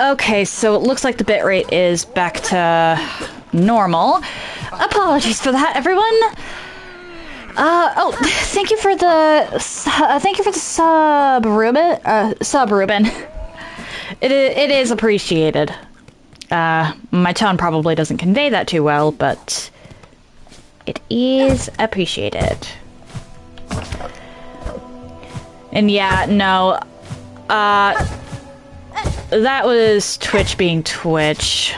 Okay, so it looks like the bitrate is back to normal. Apologies for that, everyone. Oh, thank you for the sub, Ruben. It is appreciated. My tone probably doesn't convey that too well, but it is appreciated. And yeah, no, that was Twitch being Twitch.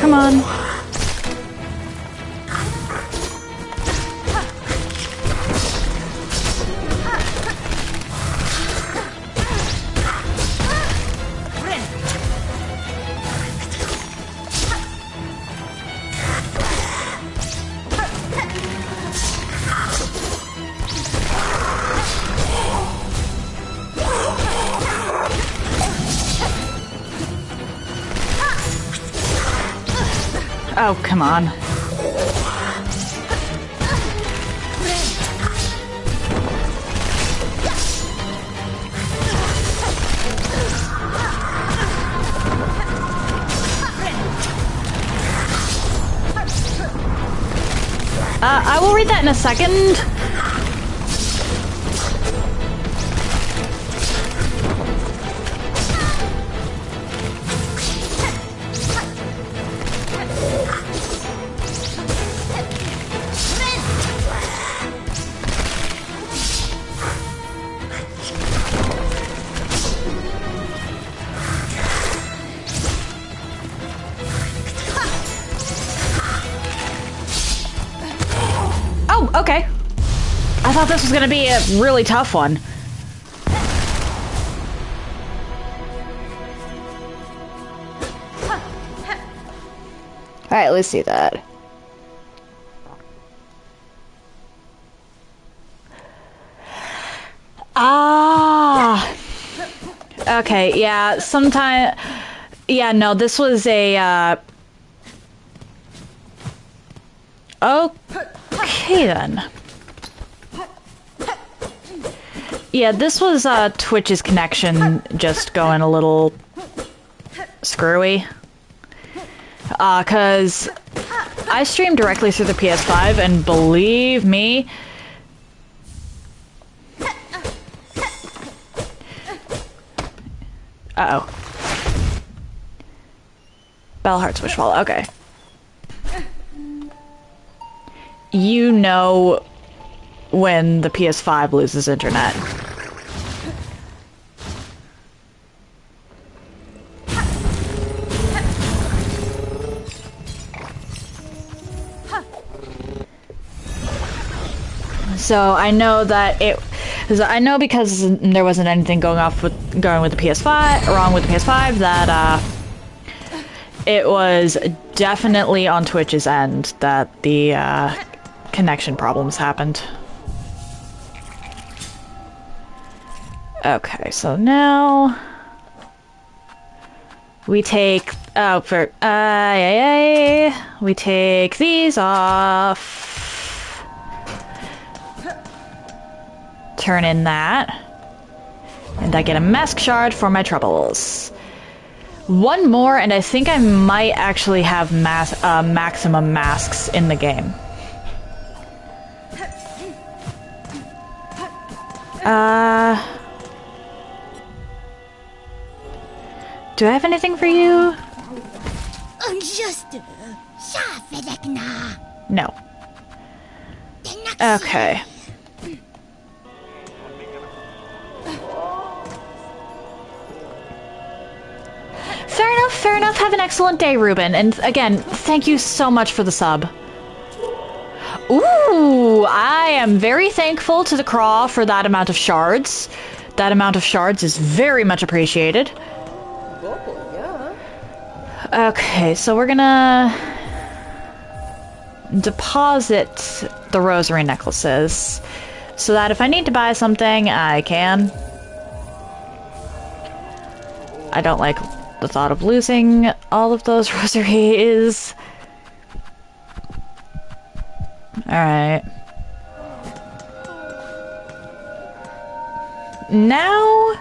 Come on. Oh, come on. I will read that in a second. Okay. I thought this was gonna be a really tough one. Alright, let's see that. Ah! Okay, yeah, sometime... Yeah, no, this was a, Okay, then. Yeah, this was, Twitch's connection just going a little screwy. 'Cause I stream directly through the PS5, and believe me... Uh-oh. Bellheart's Wishfall, okay. You know when the PS5 loses internet. So I know that I know because there wasn't anything going with the PS5, wrong with the PS5, that it was definitely on Twitch's end that the connection problems happened. Okay, so now we take we take these off. Turn in that. And I get a mask shard for my troubles. One more, and I think I might actually have maximum masks in the game. Do I have anything for you? No. Okay. Fair enough, fair enough. Have an excellent day, Ruben. And again, thank you so much for the sub. Ooh, I am very thankful to the Craw for that amount of shards. That amount of shards is very much appreciated. Okay, so we're gonna deposit the rosary necklaces so that if I need to buy something, I can. I don't like the thought of losing all of those rosaries. Alright. Now,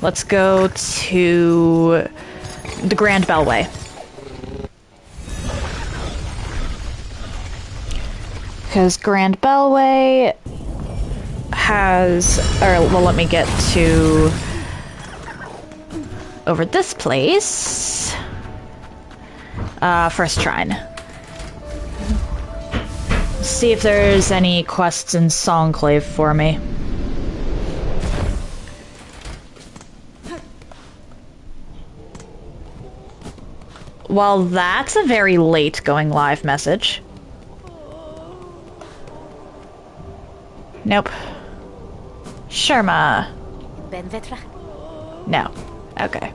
let's go to the Grand Bellway. Because Grand Bellway has, or well, let me get to over this place. First shrine. See if there's any quests in Songclave for me. Well, that's a very late going live message. Nope. Sherma. No. Okay.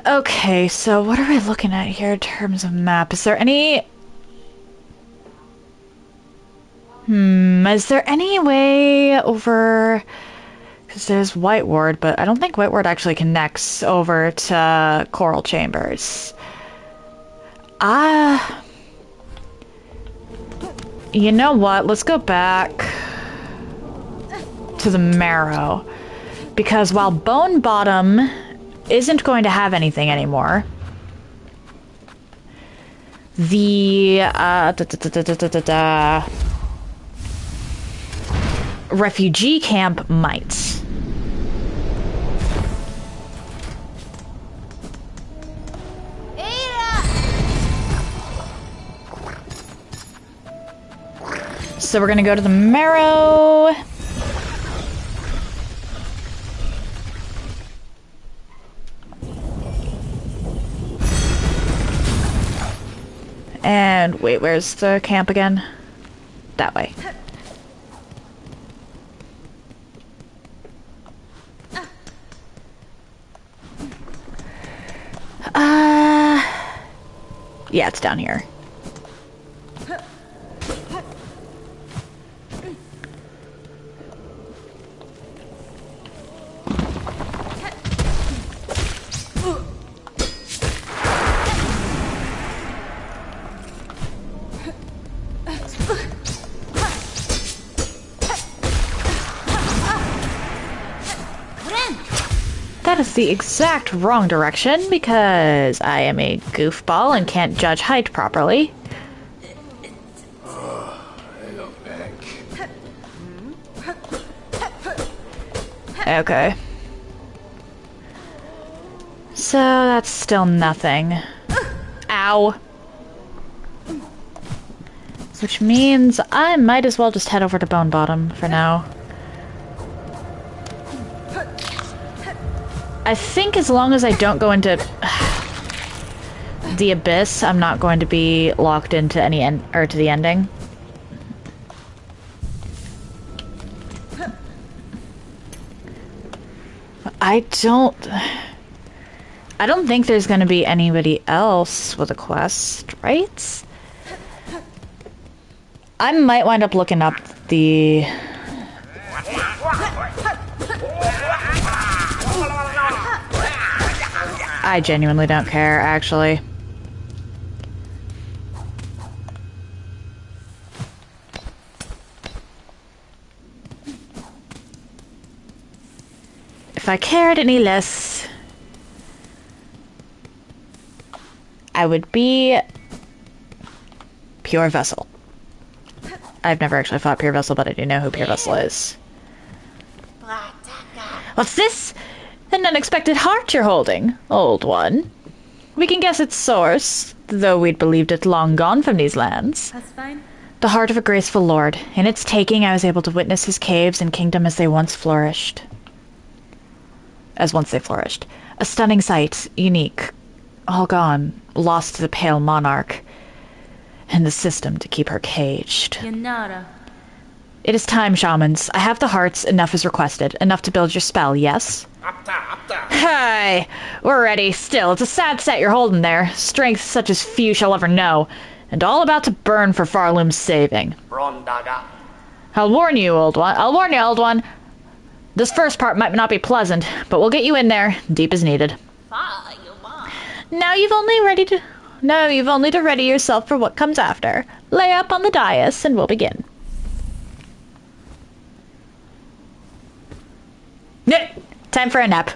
Okay, so what are we looking at here in terms of map? Is there any... is there any way over... Because there's White Ward, but I don't think White Ward actually connects over to Coral Chambers. You know what? Let's go back to the Marrow. Because while Bone Bottom isn't going to have anything anymore, the refugee camp might. So we're gonna go to the Marrow. And wait, where's the camp again? That way. Yeah, it's down here. That is the exact wrong direction because I am a goofball and can't judge height properly. Okay. So that's still nothing. Ow. Which means I might as well just head over to Bone Bottom for now. I think as long as I don't go into the Abyss, I'm not going to be locked into any to the ending. I don't think there's going to be anybody else with a quest, right? I might wind up looking up the... I genuinely don't care, actually. If I cared any less, I would be Pure Vessel. I've never actually fought Pure Vessel, but I do know who Pure Vessel is. What's this? An unexpected heart you're holding, old one. We can guess its source, though we'd believed it long gone from these lands. That's fine. The heart of a graceful lord. In its taking, I was able to witness his caves and kingdom as they once flourished. A stunning sight, unique, all gone, lost to the pale monarch, and the system to keep her caged. Yanara. It is time, shamans. I have the hearts, enough as requested. Enough to build your spell, yes? Hi! We're ready. Still, it's a sad set you're holding there. Strength such as few shall ever know. And all about to burn for Farloom's saving. I'll warn you, old one. This first part might not be pleasant, but we'll get you in there, deep as needed. Now you've only to ready yourself for what comes after. Lay up on the dais and we'll begin. Time for a nap.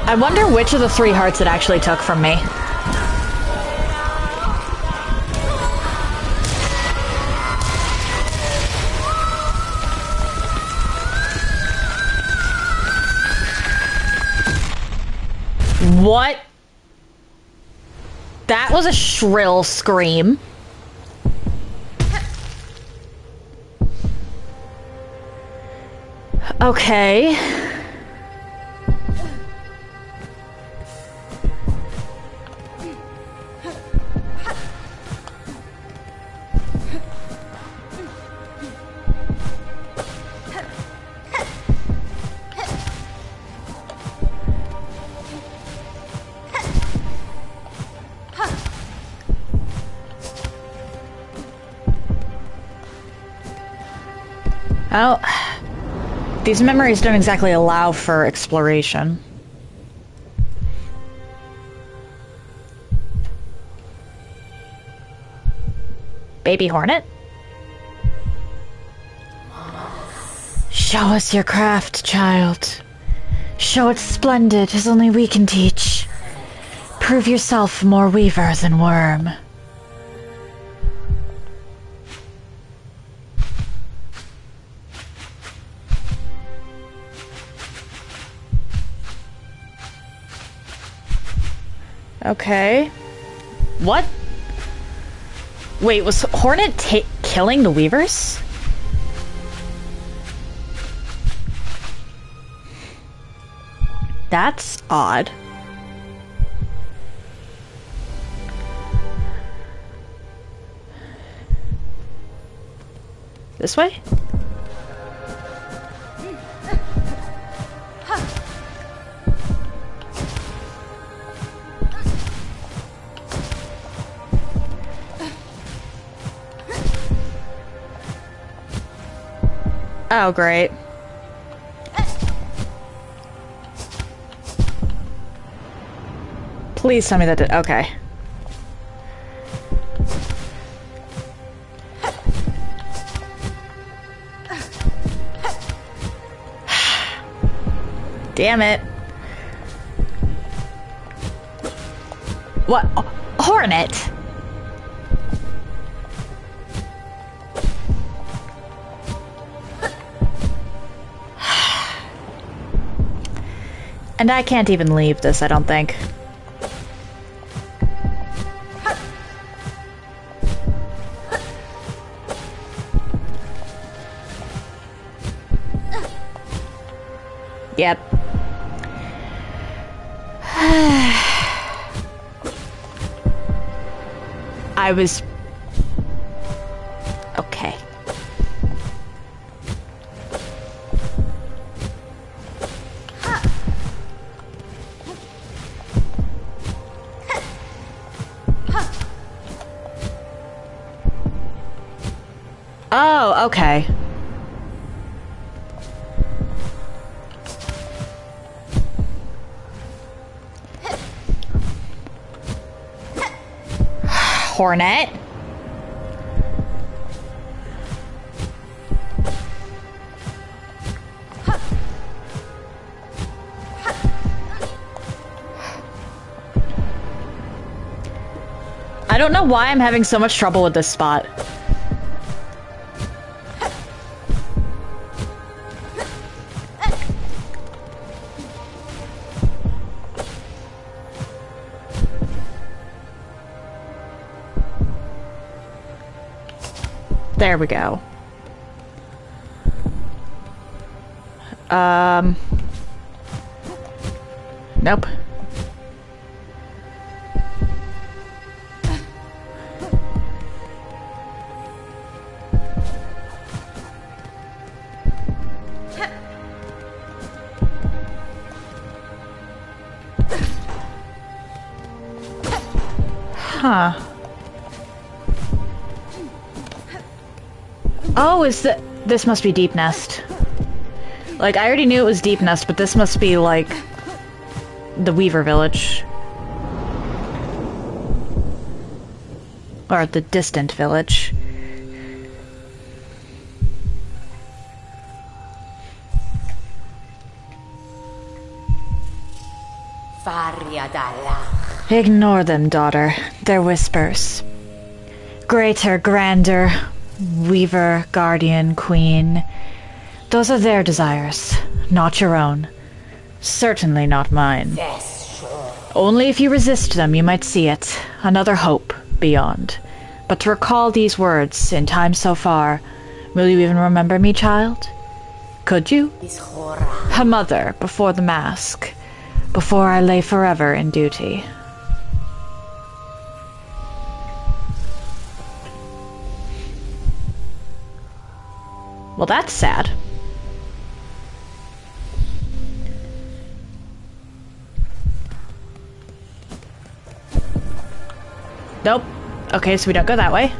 I wonder which of the 3 hearts it actually took from me. What? That was a shrill scream. Okay. Oh, these memories don't exactly allow for exploration. Baby Hornet? Show us your craft, child. Show it splendid as only we can teach. Prove yourself more weaver than worm. Okay. What? Wait, was Hornet killing the Weavers? That's odd. This way? Oh, great. Please tell me that did. Okay. Damn it. What? Hornet? And I can't even leave this, I don't think. Yep. I was... okay. Oh, okay. Hornet. don't know why I'm having so much trouble with this spot. There we go. Nope. Huh. Oh, this must be Deep Nest. Like, I already knew it was Deep Nest, but this must be, like, the Weaver Village. Or the distant village. Ignore them, daughter. They're whispers. Greater, grander, Weaver, Guardian, Queen. Those are their desires, not your own. Certainly not mine. Yes, sure. Only if you resist them you might see it, another hope beyond. But to recall these words in time so far, will you even remember me, child? Could you? A mother before the mask, before I lay forever in duty. Well, that's sad. Nope. Okay, so we don't go that way.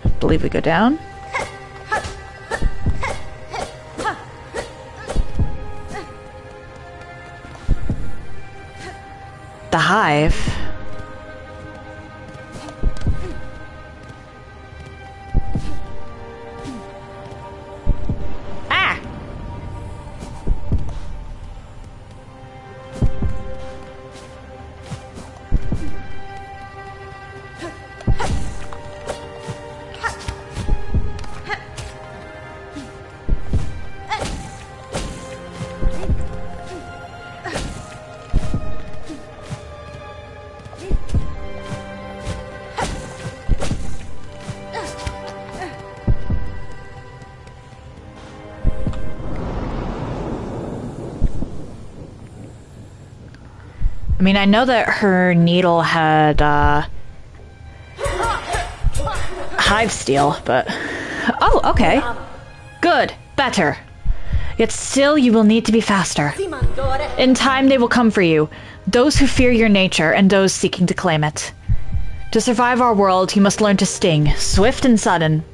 I believe we go down. The hive. Ah! I mean, I know that her needle had, hive steel, but... Oh, okay. Good. Better. Yet still you will need to be faster. In time they will come for you, those who fear your nature and those seeking to claim it. To survive our world, you must learn to sting, swift and sudden.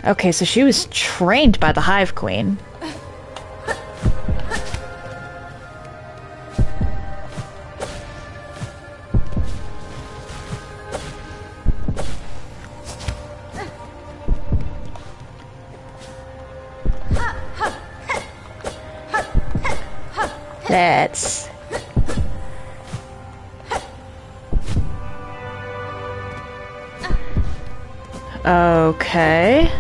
Okay, so she was trained by the Hive Queen. Let's... Okay.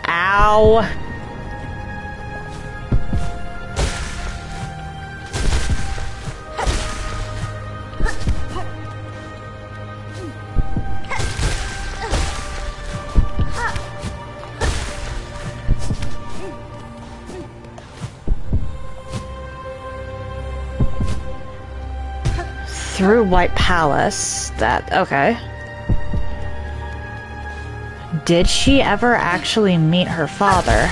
Ow. Through White Palace, okay. Did she ever actually meet her father?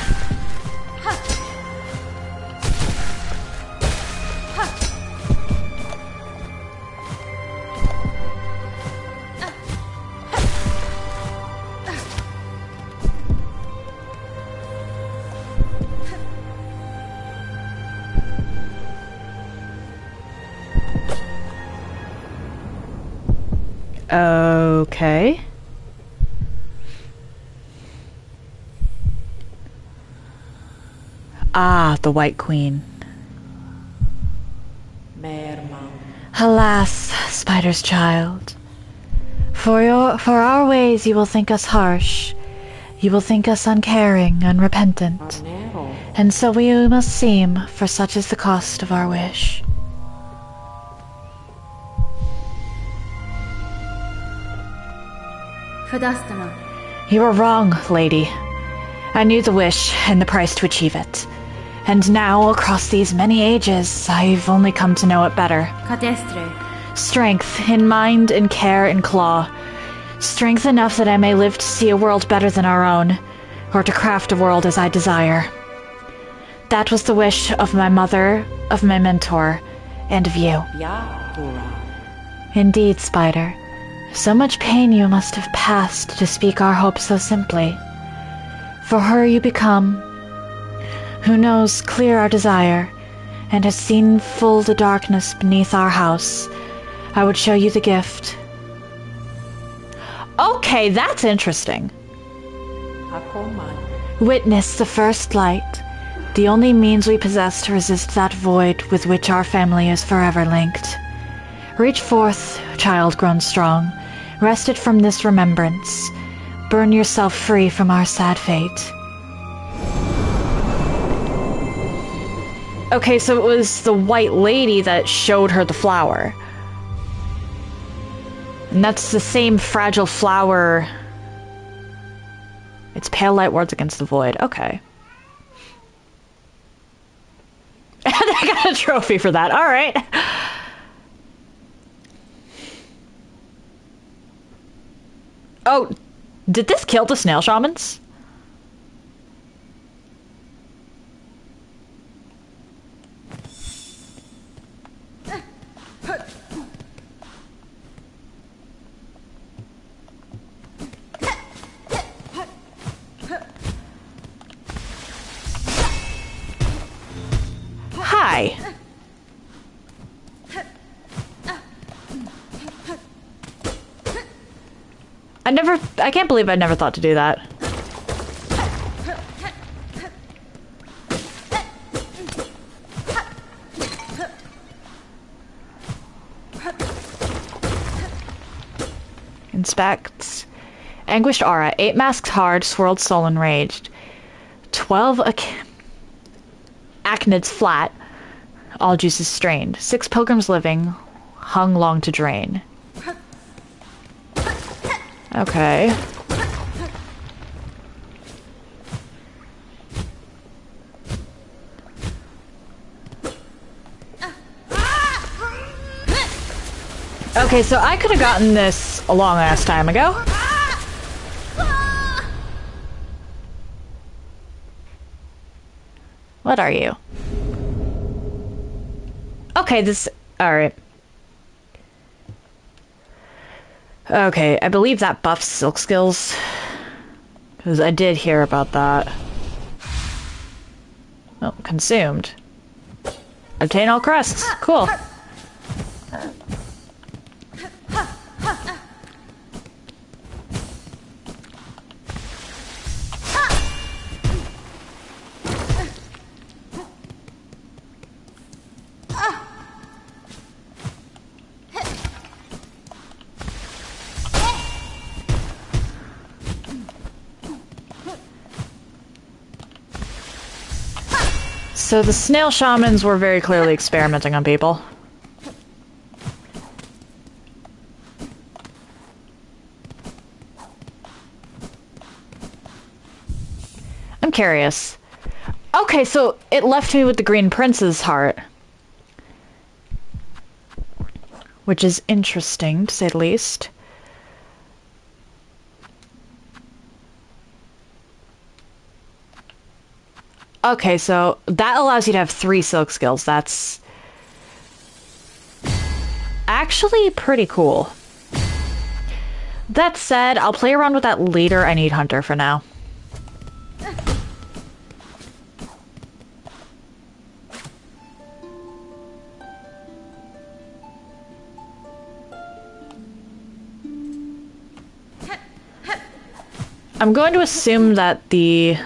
Okay. Ah, the White Queen. Alas, Spider's child. For our ways you will think us harsh. You will think us uncaring, unrepentant. And so we must seem, for such is the cost of our wish. You are wrong, lady. I knew the wish and the price to achieve it. And now, across these many ages, I've only come to know it better. Strength in mind and care and claw. Strength enough that I may live to see a world better than our own, or to craft a world as I desire. That was the wish of my mother, of my mentor, and of you. Indeed, Spider. So much pain you must have passed to speak our hope so simply. For her you become, who knows clear our desire, and has seen full the darkness beneath our house. I would show you the gift. Okay, that's interesting. Witness the first light, the only means we possess to resist that void with which our family is forever linked. Reach forth, child grown strong, wrested from this remembrance. Burn yourself free from our sad fate. Okay, so it was the White Lady that showed her the flower. And that's the same fragile flower. It's pale light wards against the void. Okay. I got a trophy for that. All right. Oh, did this kill the snail shamans? Hi. I can't believe I never thought to do that. Inspects. Anguished aura. 8 masks hard, swirled soul enraged. 12 acnids flat. All juices strained. 6 pilgrims living. Hung long to drain. Okay. Okay, so I could have gotten this a long ass time ago. What are you? Okay, this... Alright. Okay, I believe that buffs silk skills. Because I did hear about that. Oh, consumed. Obtain all crests. Cool. So the snail shamans were very clearly experimenting on people. I'm curious. Okay, so it left me with the Green Prince's heart. Which is interesting, to say the least. Okay, so that allows you to have 3 silk skills. That's actually pretty cool. That said, I'll play around with that later. I need Hunter for now. I'm going to assume that the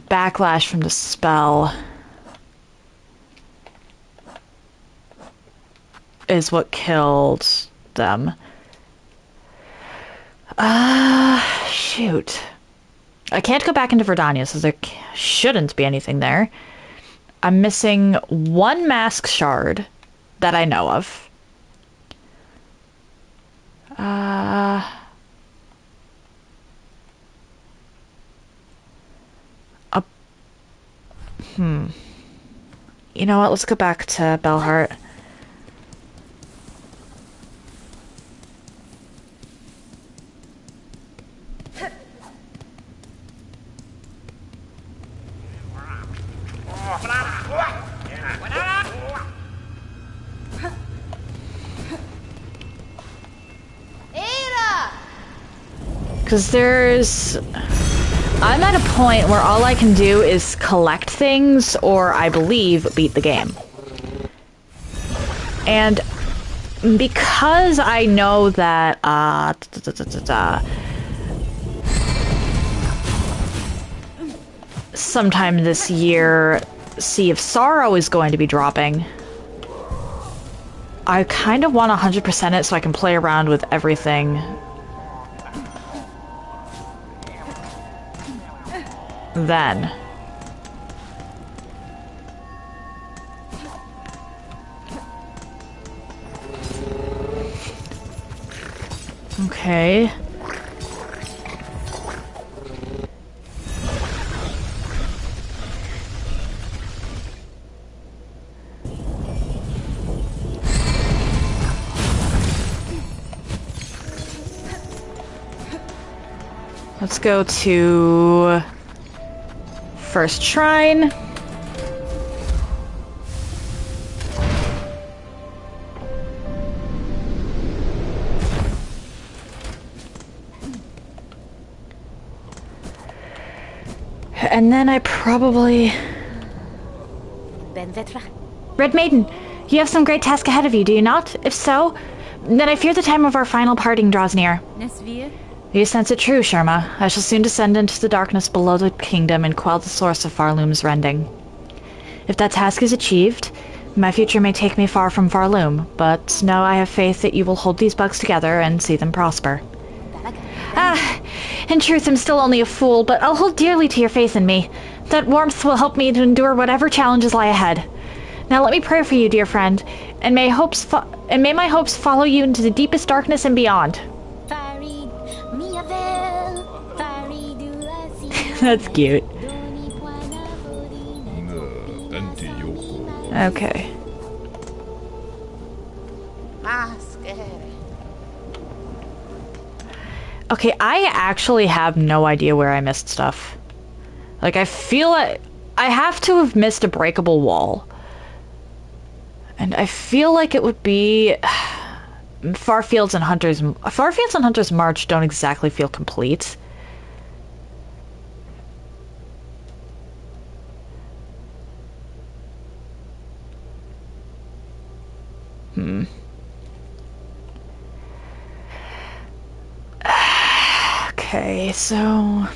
backlash from the spell is what killed them. Shoot. I can't go back into Verdania, so there shouldn't be anything there. I'm missing one mask shard that I know of. You know what? Let's go back to Belhart. Because I'm at a point where all I can do is collect things, or I believe beat the game. And because I know that, sometime this year, Sea of Sorrow is going to be dropping, I kind of want 100% it so I can play around with everything then. Okay. Let's go to First Shrine. And then I probably... Red Maiden, you have some great task ahead of you, do you not? If so, then I fear the time of our final parting draws near. You sense it true, Sharma. I shall soon descend into the darkness below the kingdom and quell the source of Farloom's rending. If that task is achieved, my future may take me far from Farloom, but no, I have faith that you will hold these bugs together and see them prosper. In truth, I'm still only a fool, but I'll hold dearly to your faith in me. That warmth will help me to endure whatever challenges lie ahead. Now let me pray for you, dear friend, and may my hopes follow you into the deepest darkness and beyond. That's cute. Okay. Okay, I actually have no idea where I missed stuff. Like, I feel like I have to have missed a breakable wall. And I feel like it would be... Farfields and Hunter's March don't exactly feel complete. Okay, so...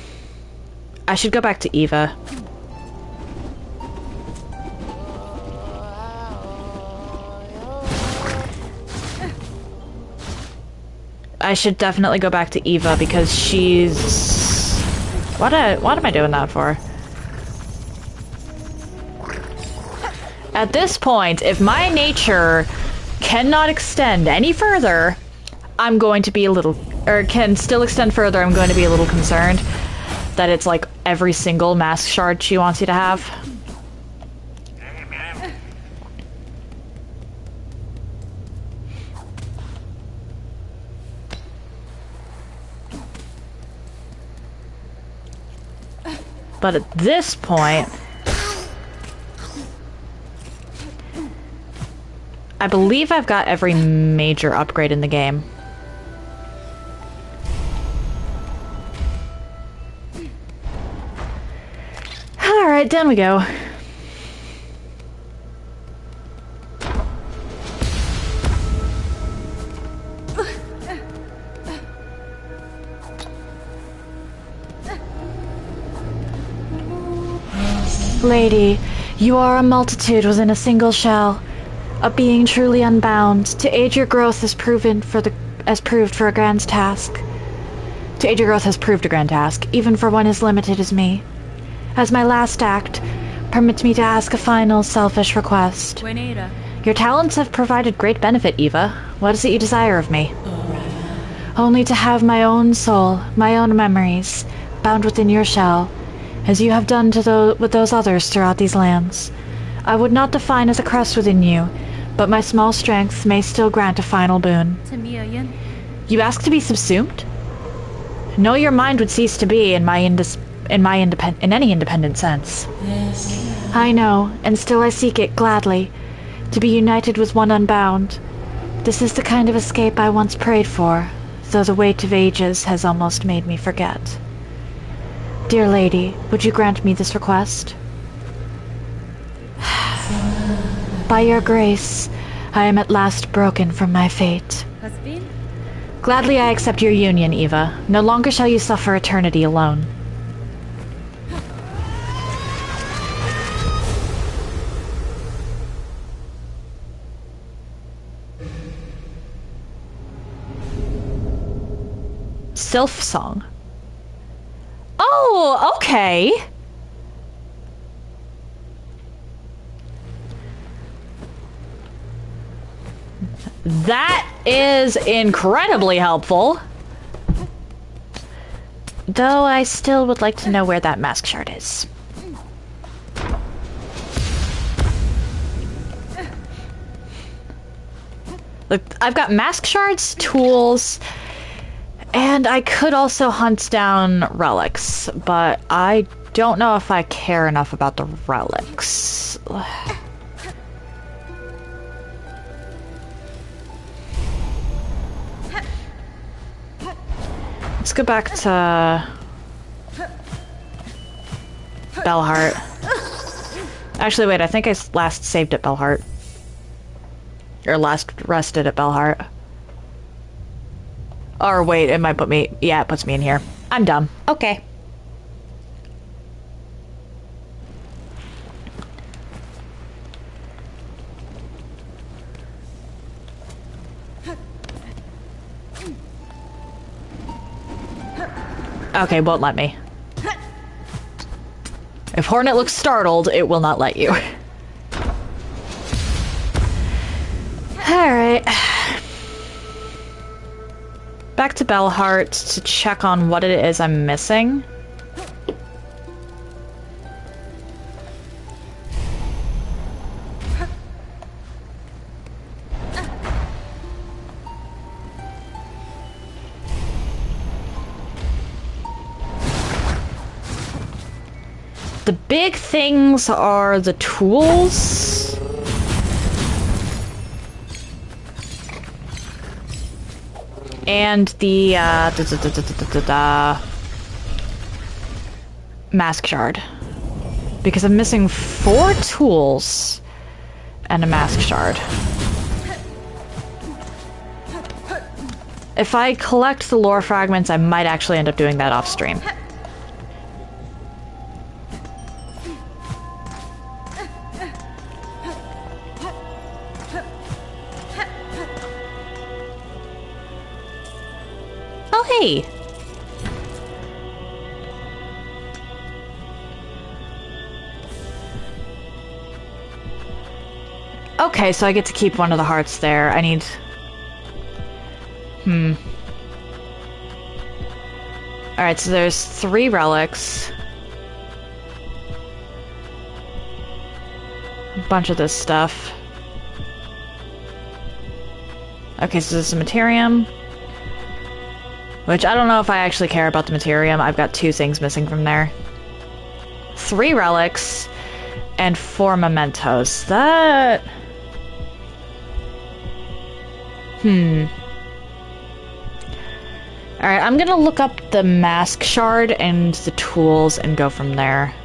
I should go back to Eva. I should definitely go back to Eva because she's... What am I doing that for? At this point, if my nature cannot extend any further, I'm going to be a little... Or can still extend further, I'm going to be a little concerned that it's like every single mask shard she wants you to have. But at this point, I believe I've got every major upgrade in the game. Alright, down we go. Lady, you are a multitude within a single shell. A being truly unbound. To aid your growth has proved a grand task. To aid your growth has proved a grand task, even for one as limited as me. As my last act, permit me to ask a final, selfish request. Buenita. Your talents have provided great benefit, Eva. What is it you desire of me? Only to have my own soul, my own memories, bound within your shell, as you have done with those others throughout these lands. I would not define as a crest within you, but my small strength may still grant a final boon. You ask to be subsumed? No, your mind would cease to be in any independent sense. Yes. I know, and still I seek it gladly, to be united with one unbound. This is the kind of escape I once prayed for, though the weight of ages has almost made me forget. Dear lady, would you grant me this request? By your grace, I am at last broken from my fate. Gladly I accept your union, Eva. No longer shall you suffer eternity alone. Silksong. Oh, okay. That is incredibly helpful. Though I still would like to know where that mask shard is. Look, I've got mask shards, tools, and I could also hunt down relics, but I don't know if I care enough about the relics. Let's go back to Bellheart. Actually, wait, I think I last saved at Bellheart. Or last rested at Bellheart. Or wait, it might put me... Yeah, it puts me in here. I'm dumb. Okay. Okay, won't let me. If Hornet looks startled, it will not let you. Alright. Back to Bellheart to check on what it is I'm missing. The big things are the tools. And the mask shard. Because I'm missing 4 tools and a mask shard. If I collect the lore fragments, I might actually end up doing that off stream. Hey. Okay, so I get to keep one of the hearts there. I need... Alright, so there's 3 relics. A bunch of this stuff. Okay, so there's a Materium. Which, I don't know if I actually care about the Materium. I've got 2 things missing from there. 3 relics, and 4 mementos. That... Alright, I'm gonna look up the mask shard and the tools and go from there.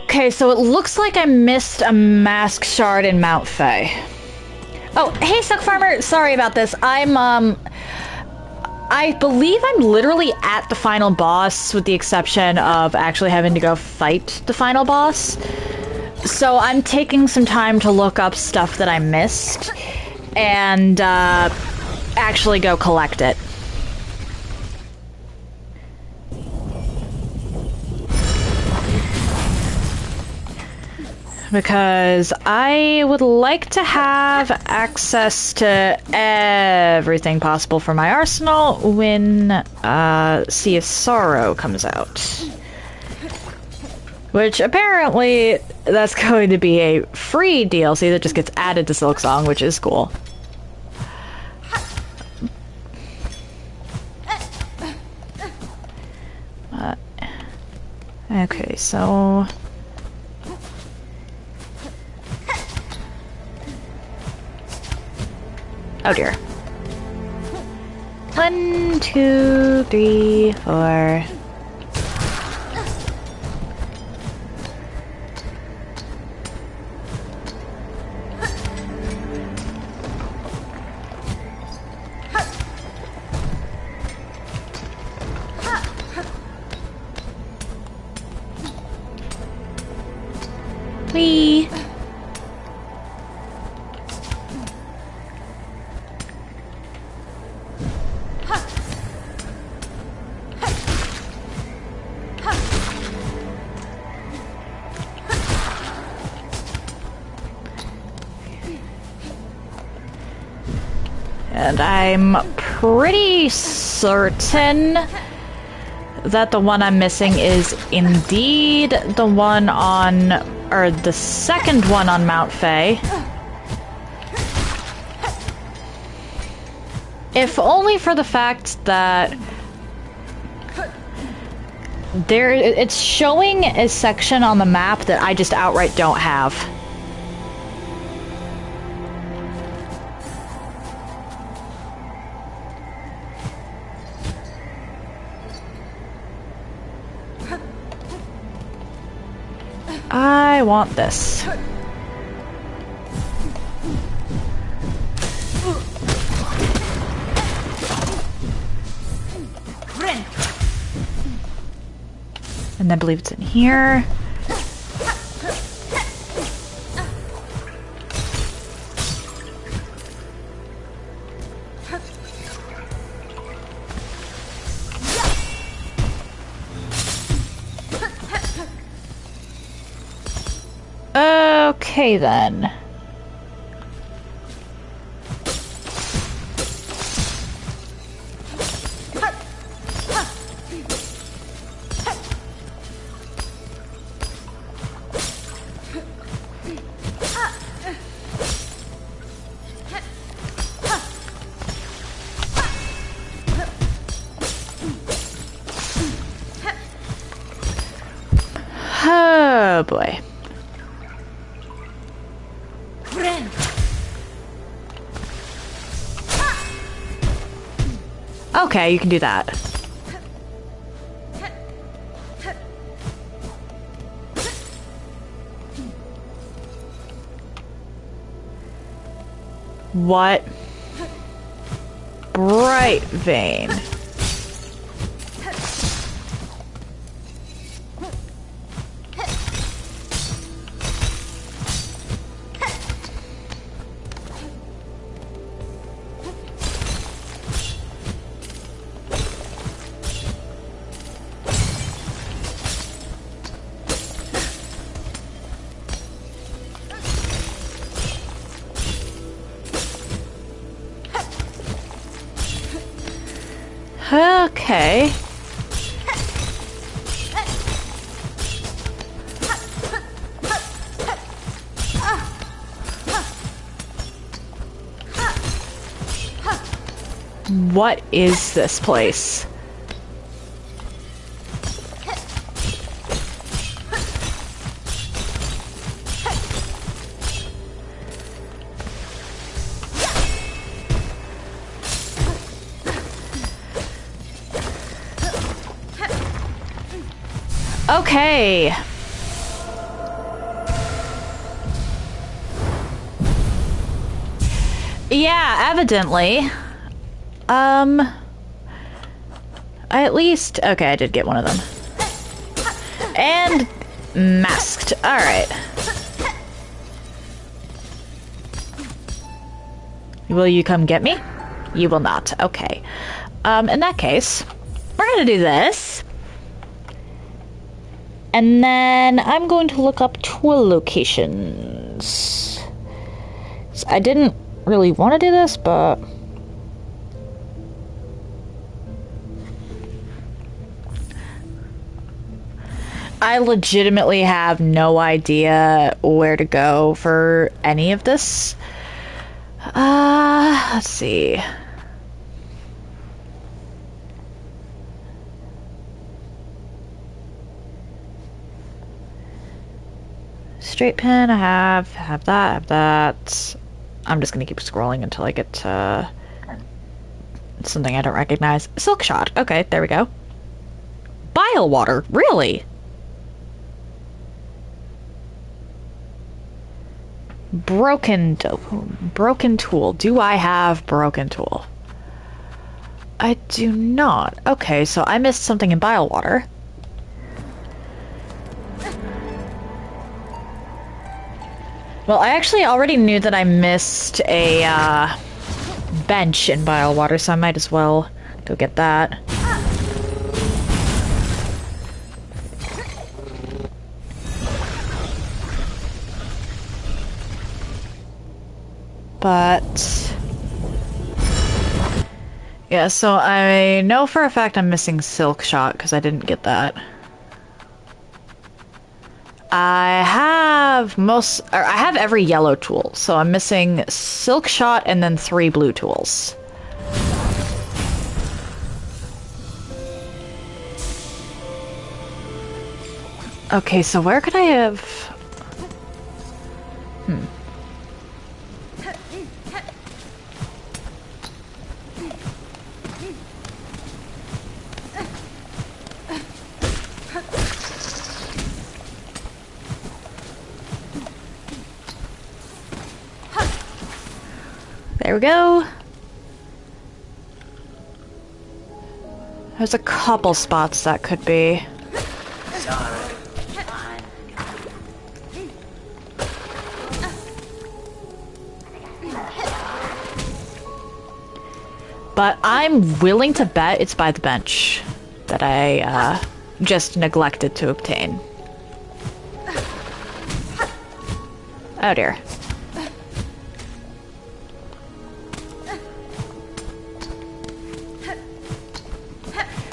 Okay, so it looks like I missed a mask shard in Mount Fae. Oh, hey, Suck Farmer. Sorry about this. I believe I'm literally at the final boss, with the exception of actually having to go fight the final boss. So I'm taking some time to look up stuff that I missed and actually go collect it. Because I would like to have access to everything possible for my arsenal when Sea of Sorrow comes out. Which apparently that's going to be a free DLC that just gets added to Silksong, which is cool. Okay, so... Oh dear. 1, 2, 3, 4. Whee! And I'm pretty certain that the one I'm missing is indeed the one on, or the second one on Mount Faye. If only for the fact that it's showing a section on the map that I just outright don't have. I want this. And I believe it's in here. Okay then. Oh boy. Okay, you can do that. What? Bright vein. Okay. What is this place? Okay. Yeah, evidently. I at least... Okay, I did get one of them. And masked. Alright. Will you come get me? You will not. Okay. In that case, we're gonna do this. And then I'm going to look up tool locations. I didn't really want to do this, but... I legitimately have no idea where to go for any of this. Let's see. Straight pin, I have that. I'm just gonna keep scrolling until I get to something I don't recognize. Silk shot. Okay, there we go. Bile water, really? Broken tool. Do I have broken tool? I do not. Okay, so I missed something in bile water. Well, I actually already knew that I missed a bench in bile water, so I might as well go get that. But yeah, so I know for a fact I'm missing Silk Shot because I didn't get that. I have every yellow tool, so I'm missing Silk Shot and then 3 blue tools. Okay, so where could I have... There we go. There's a couple spots that could be. But I'm willing to bet it's by the bench that I just neglected to obtain. Oh dear.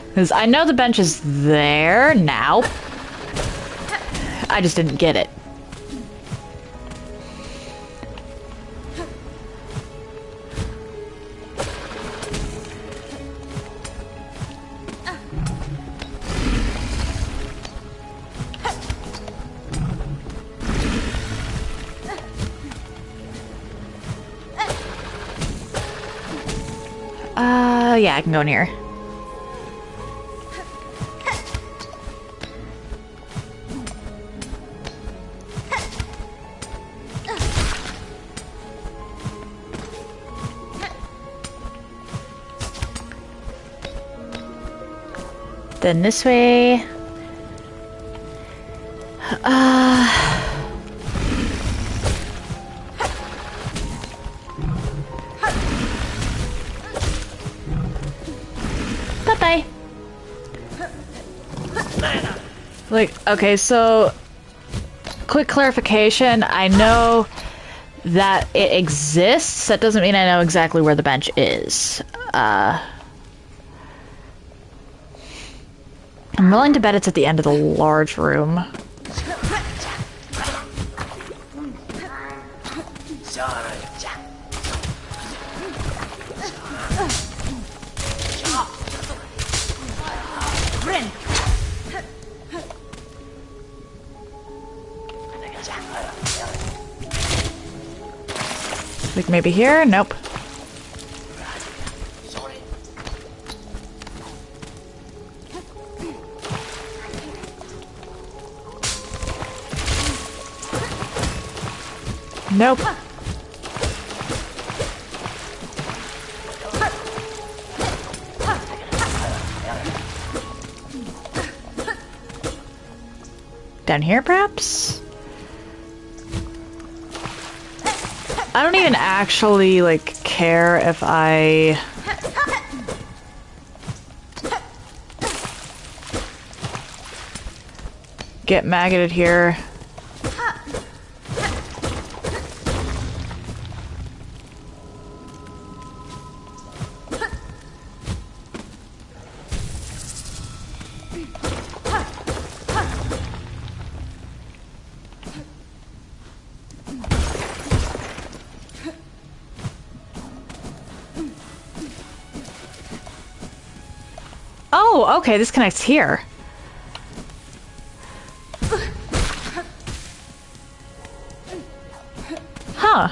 Because I know the bench is there now. I just didn't get it. Yeah, I can go in here. Then this way. Bye-bye. Like, okay, so quick clarification. I know that it exists. That doesn't mean I know exactly where the bench is. I'm willing to bet it's at the end of the large room. Like maybe here? Nope. Nope. Down here, perhaps? I don't even actually, like, care if I... get maggoted here. Oh, okay, this connects here. Huh.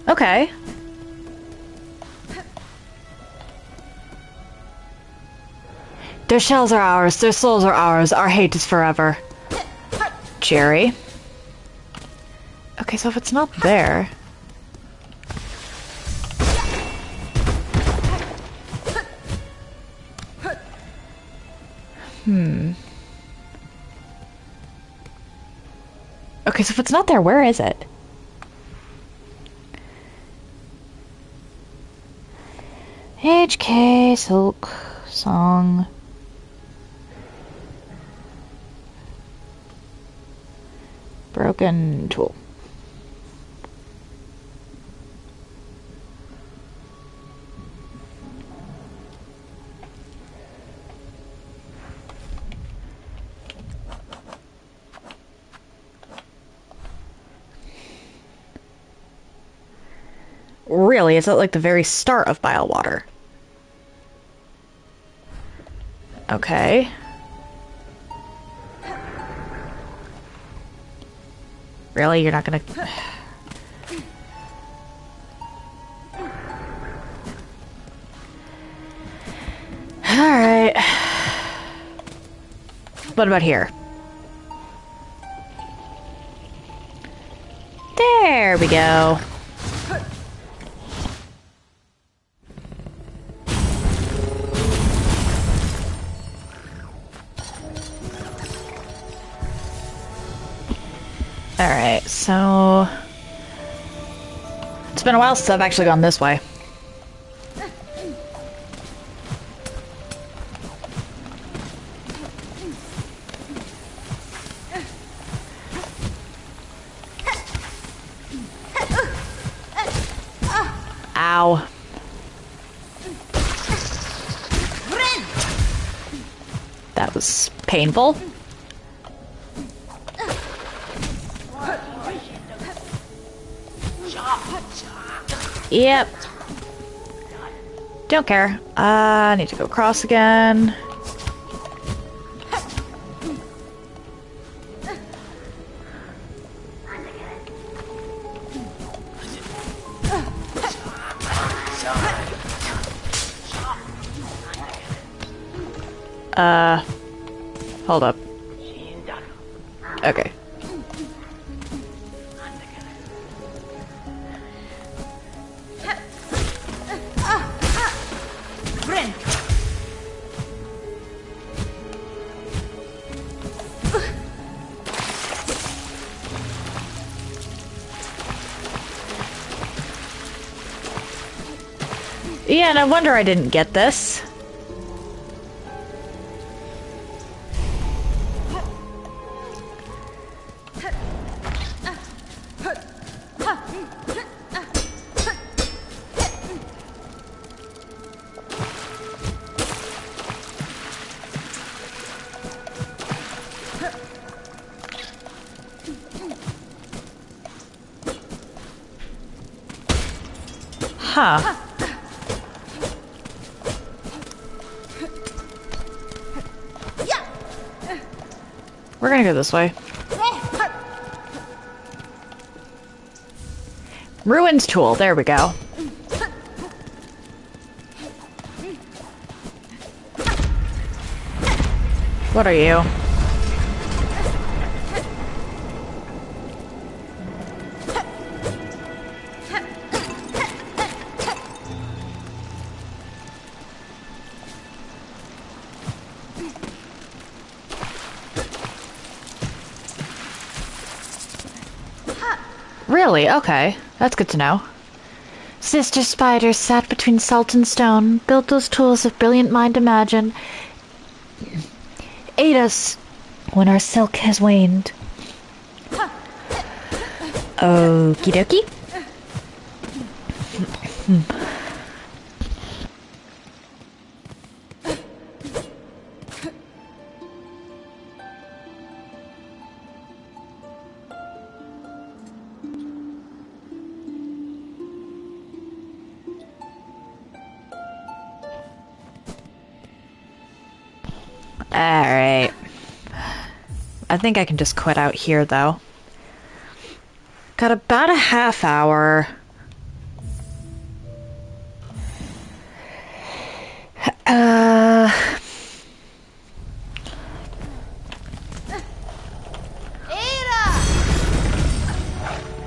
Okay. Their shells are ours, their souls are ours, our hate is forever. Jerry. Okay, so if it's not there... Okay, so if it's not there, where is it? HK Silksong. Broken tool. Really? Is that like the very start of bile water? Okay. Really? You're not gonna... Alright. What about here? There we go. Alright, so... It's been a while since I've actually gone this way. Ow. That was painful. Yep. Don't care. I need to go across again. Hold up. Okay. Yeah, no wonder I didn't get this. Huh. We're gonna go this way. Ruins tool, there we go. What are you? Really? Okay. That's good to know. Sister Spiders sat between salt and stone, built those tools of brilliant mind imagine. Aid us when our silk has waned. Okie dokie. Alright. I think I can just quit out here, though. Got about a half hour.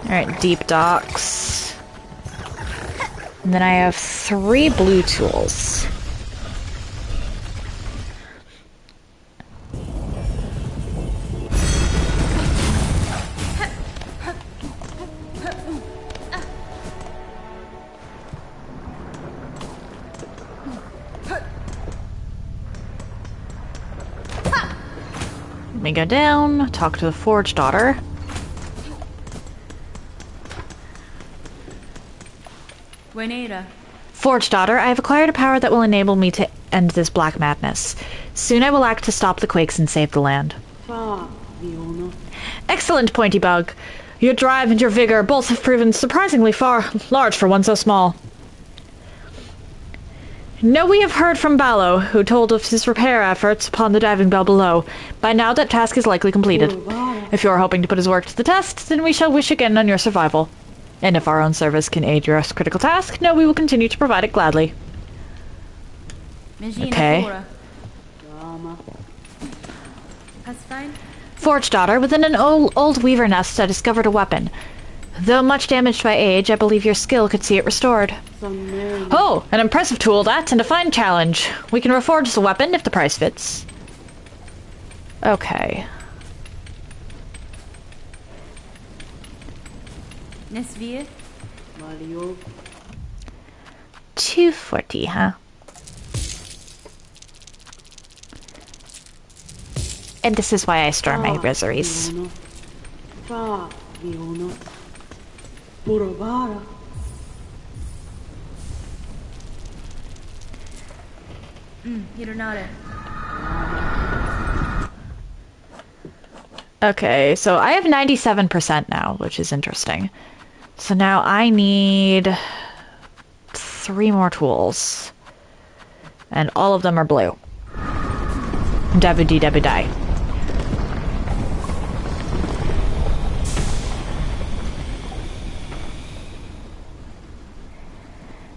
Alright, deep docks. And then I have 3 blue tools. Let me go down, talk to the Forge Daughter. Forge Daughter, I have acquired a power that will enable me to end this black madness. Soon I will act to stop the quakes and save the land. Excellent, Pointy Bug. Your drive and your vigor both have proven surprisingly large for one so small. No, we have heard from Ballo, who told of his repair efforts upon the diving bell below. By now that task is likely completed. If you are hoping to put his work to the test, then we shall wish again on your survival. And if our own service can aid your critical task, no, we will continue to provide it gladly. Okay. Forge Daughter, within an old weaver nest I discovered a weapon. Though much damaged by age, I believe your skill could see it restored. Oh, an impressive tool that, and a fine challenge. We can reforge the weapon if the price fits. Okay. 240, huh? And this is why I store my rosaries. Okay, so I have 97% now, which is interesting. So now I need 3 more tools. And all of them are blue. Dabba-dee-dabba-die.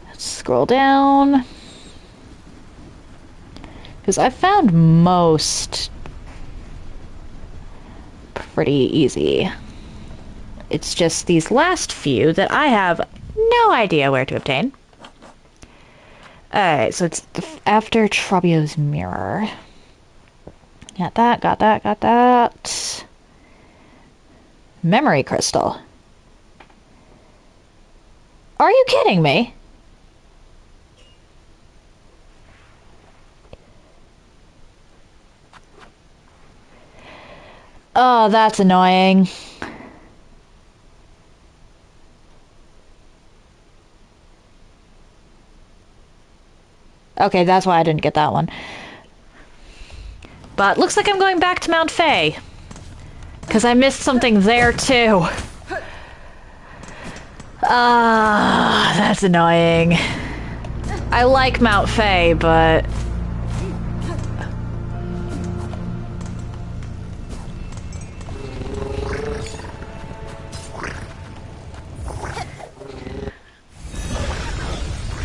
Let's scroll down. Because I found most pretty easy. It's just these last few that I have no idea where to obtain. Alright, so it's after Trobio's mirror. Got that, got that, got that. Memory crystal. Are you kidding me? Oh, that's annoying. Okay, that's why I didn't get that one. But looks like I'm going back to Mount Fae. Because I missed something there, too. Ah, that's annoying. I like Mount Fae, but...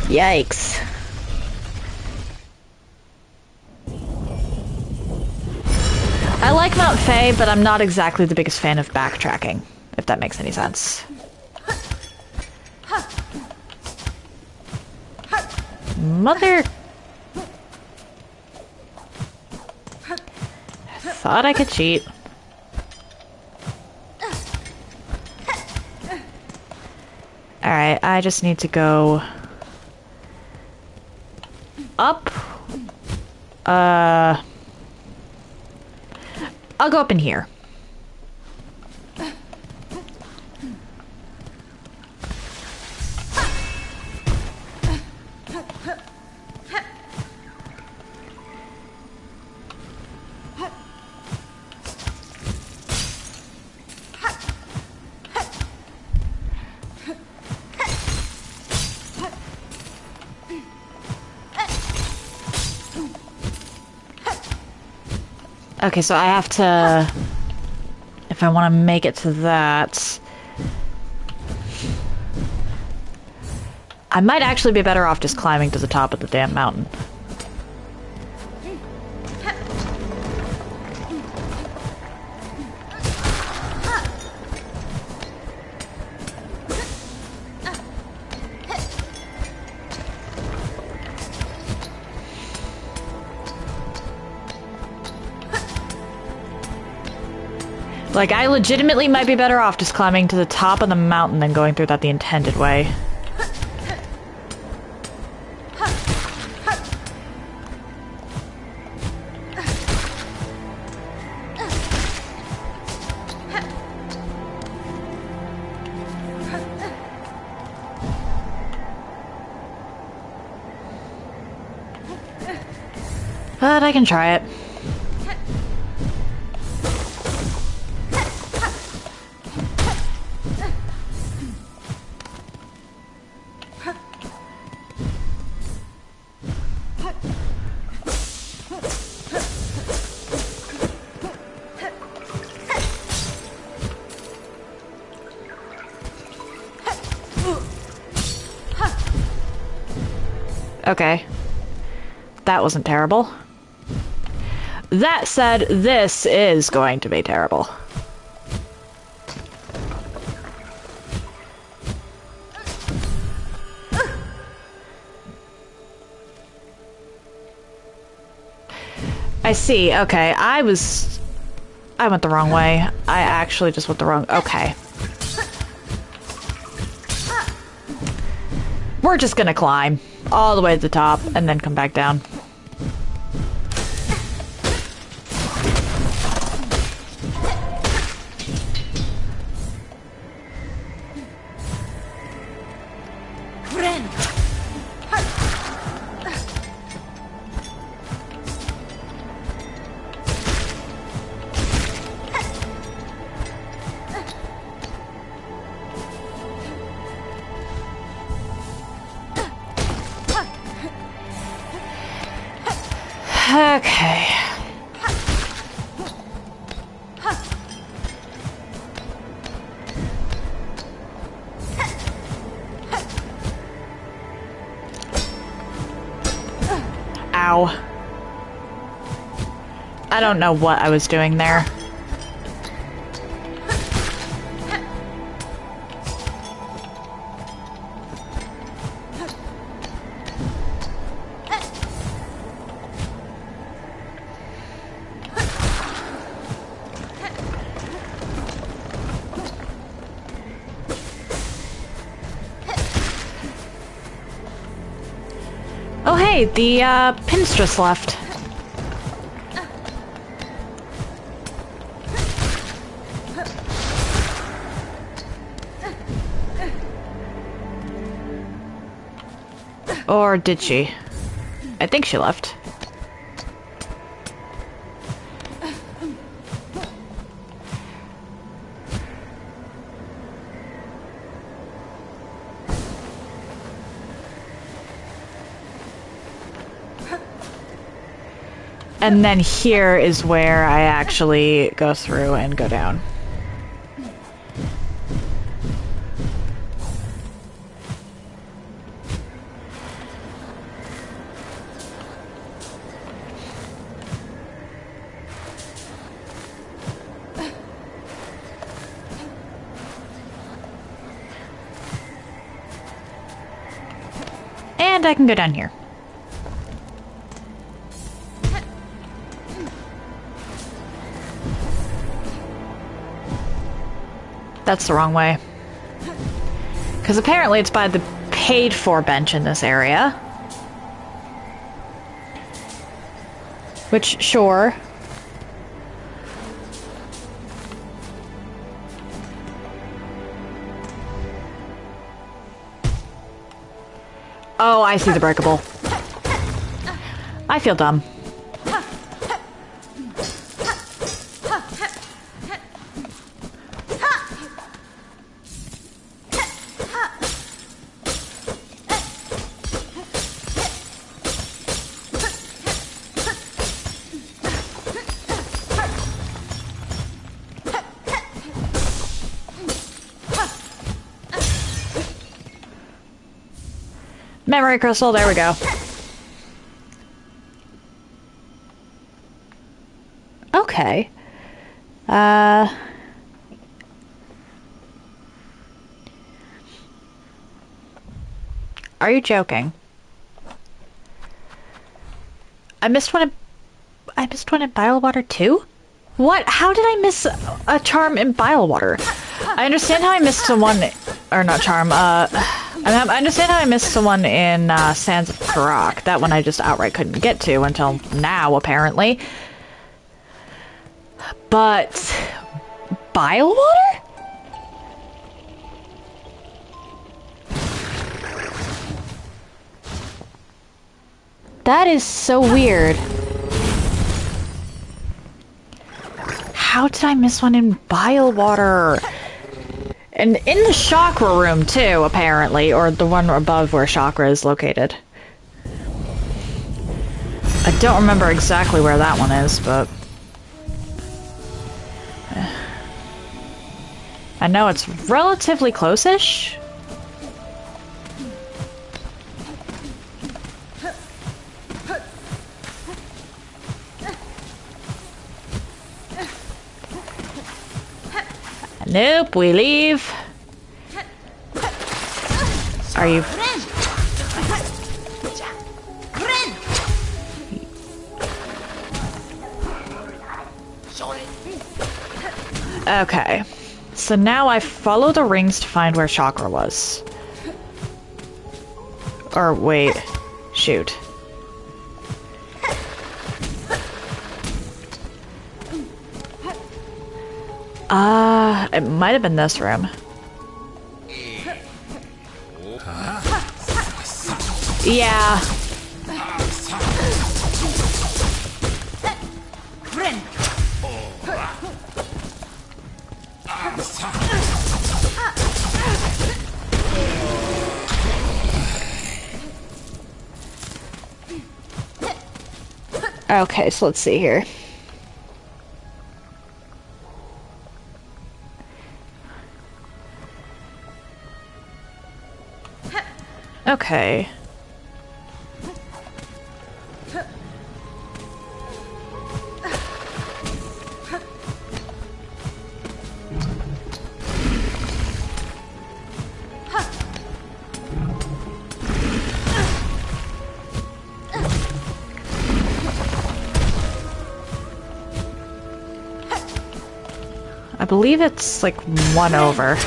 Yikes. I like Mount Fae, but I'm not exactly the biggest fan of backtracking, if that makes any sense. Mother... Thought I could cheat. Alright, I just need to go up. I'll go up in here. Okay, so I have to... If I want to make it to that... I might actually be better off just climbing to the top of the damn mountain. Like, I legitimately might be better off just climbing to the top of the mountain than going through that the intended way. But I can try it. Okay. That wasn't terrible. That said, this is going to be terrible. I see, okay. I went the wrong way. I actually just went the wrong... Okay. We're just gonna climb all the way to the top and then come back down. Okay. Ow. I don't know what I was doing there. Oh hey, the pin's just left. Or did she? I think she left. And then here is where I actually go through and go down. And I can go down here. That's the wrong way. Because apparently it's by the paid-for bench in this area. Which, sure. Oh, I see the breakable. I feel dumb. Memory crystal, there we go. Okay. Are you joking? I missed one in Bile Water too? What? How did I miss a charm in Bile Water? I understand how I missed one, or not charm, I understand how I missed someone in Sands of Karak. That one I just outright couldn't get to until now, apparently. But Bile Water? That is so weird. How did I miss one in Bile Water? And in the chakra room, too, apparently. Or the one above where chakra is located. I don't remember exactly where that one is, but... I know it's relatively close-ish. Nope, we leave. Are you... Okay. So now I follow the rings to find where chakra was. Or wait. Shoot. It might have been this room. Yeah. Okay, so let's see here. Okay. I believe it's like one over.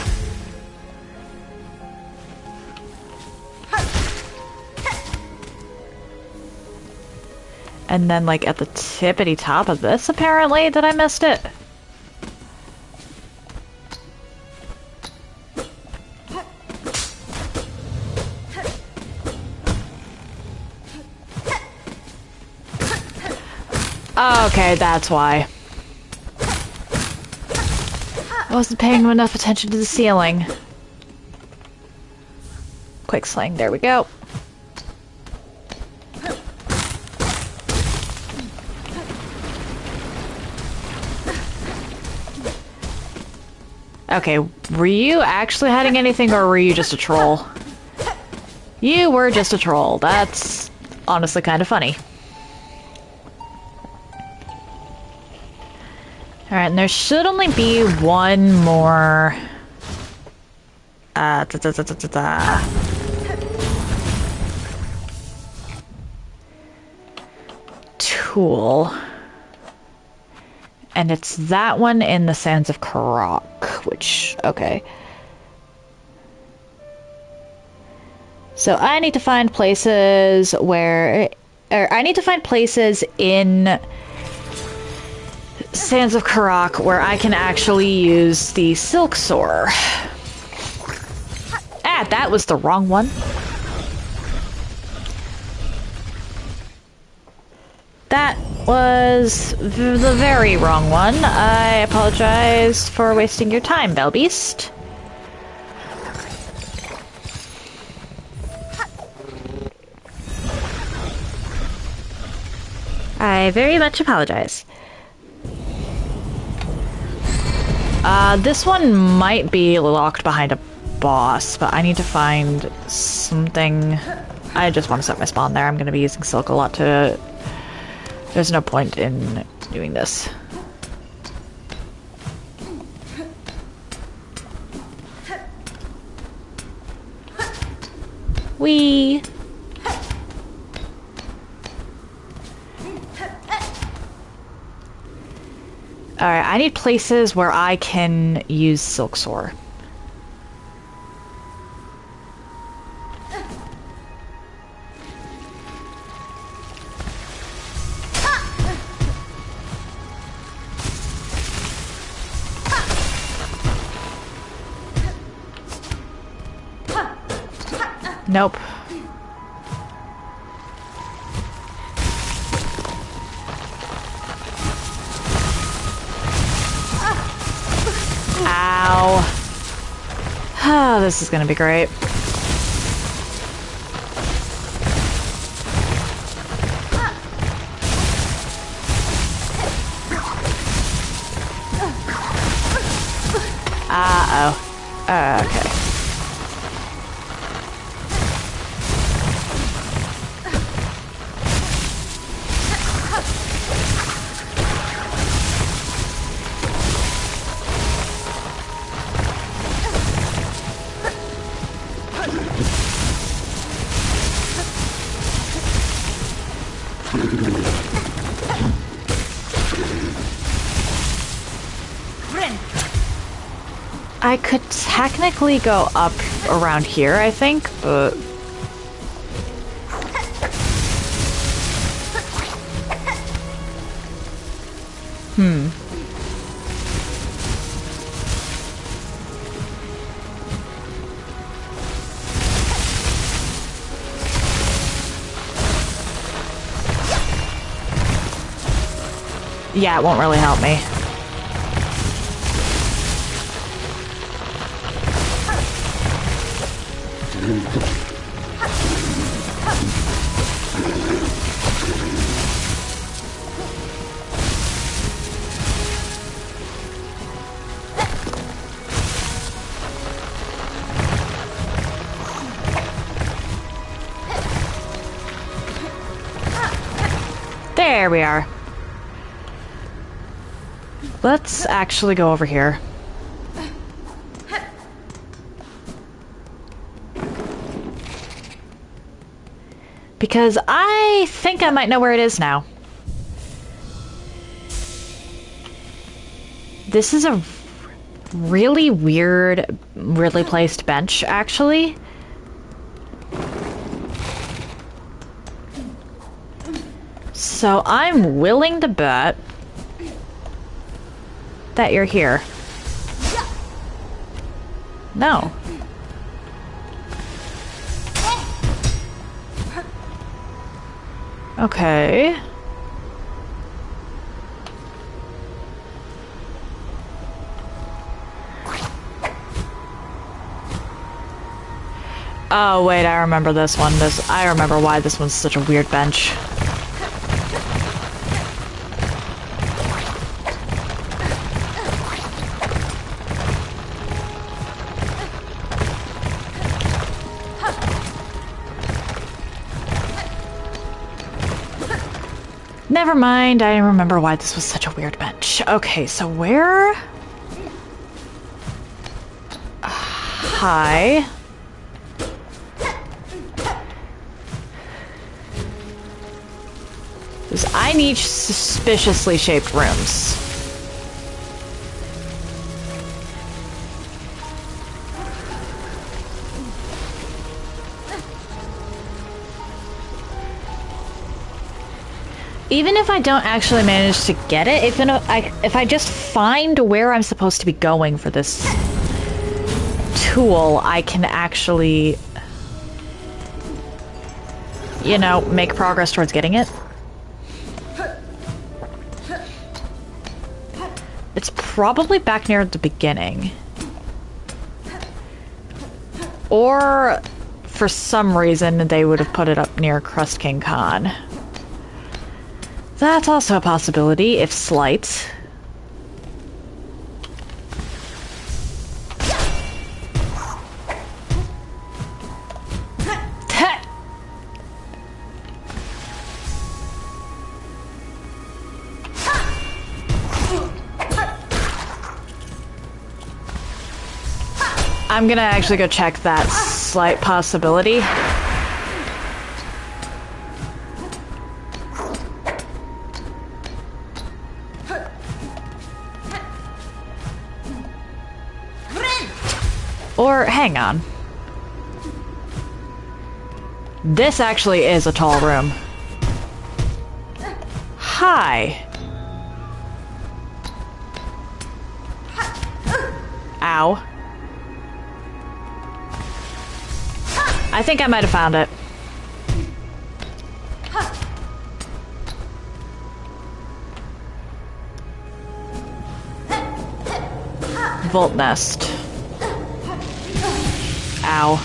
And then, like, at the tippity top of this, apparently, that I missed it. Okay, that's why. I wasn't paying enough attention to the ceiling. Quick sling, there we go. Okay, were you actually hiding anything, or were you just a troll? You were just a troll. That's honestly kind of funny. Alright, and there should only be one more... tool. And it's that one in the Sands of Karak, which, okay. So I need to find places where... Or I need to find places in Sands of Karak where I can actually use the Silksong. Ah, that was the wrong one. That was the very wrong one. I apologize for wasting your time, Bellbeast. I very much apologize. This one might be locked behind a boss, but I need to find something. I just want to set my spawn there. I'm going to be using Silk a lot to... There's no point in doing this. Whee! Alright, I need places where I can use Silksong. Nope. Ow. Oh, this is gonna be great. Uh-oh. Okay. I could technically go up around here, I think, but... Yeah, it won't really help me. There we are. Let's actually go over here. Because I think I might know where it is now. This is a really weird, weirdly placed bench, actually. So I'm willing to bet that you're here. No. Okay. Oh wait, I remember this one. I remember why this one's such a weird bench. Never mind, I remember why this was such a weird bench. Okay, so where? Hi. I need suspiciously shaped rooms. Even if I don't actually manage to get it, if I just find where I'm supposed to be going for this tool, I can actually, you know, make progress towards getting it. It's probably back near the beginning. Or, for some reason, they would have put it up near Crust King Khan. That's also a possibility, if slight. I'm gonna actually go check that slight possibility. Or, hang on. This actually is a tall room. Hi. Ow. I think I might have found it. Volt nest. Ow.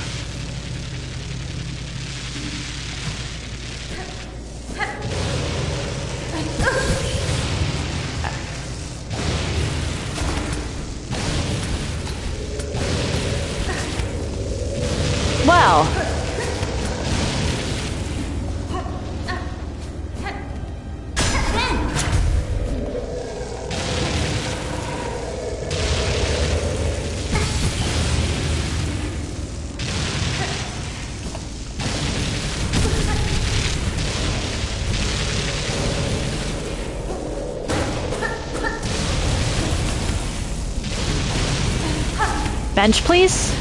Well. Bench, please?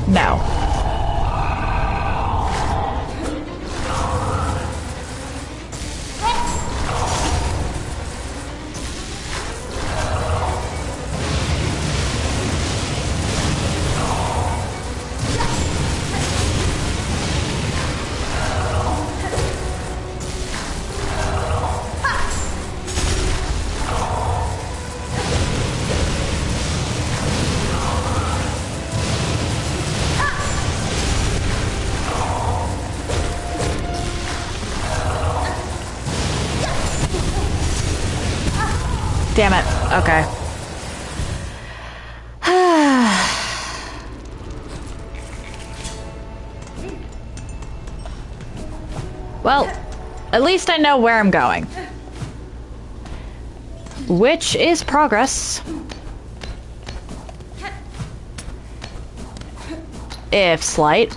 No. Damn it. Okay. Well, at least I know where I'm going. Which is progress. If slight.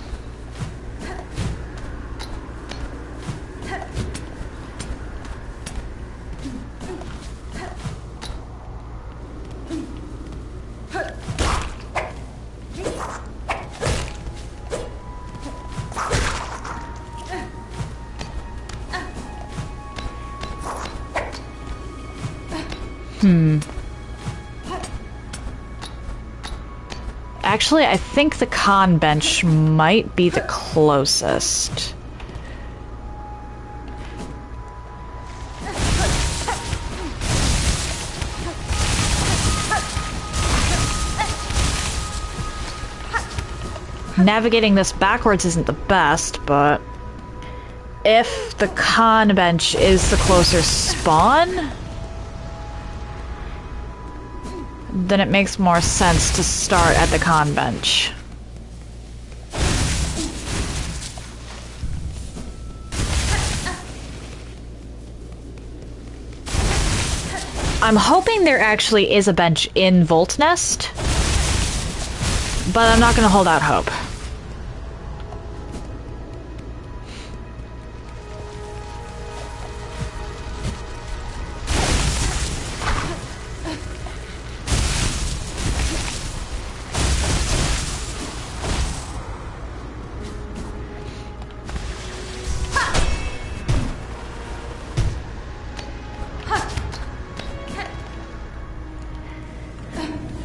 Actually, I think the con bench might be the closest. Navigating this backwards isn't the best, but if the con bench is the closer spawn, then it makes more sense to start at the con bench. I'm hoping there actually is a bench in Volt Nest, but I'm not going to hold out hope.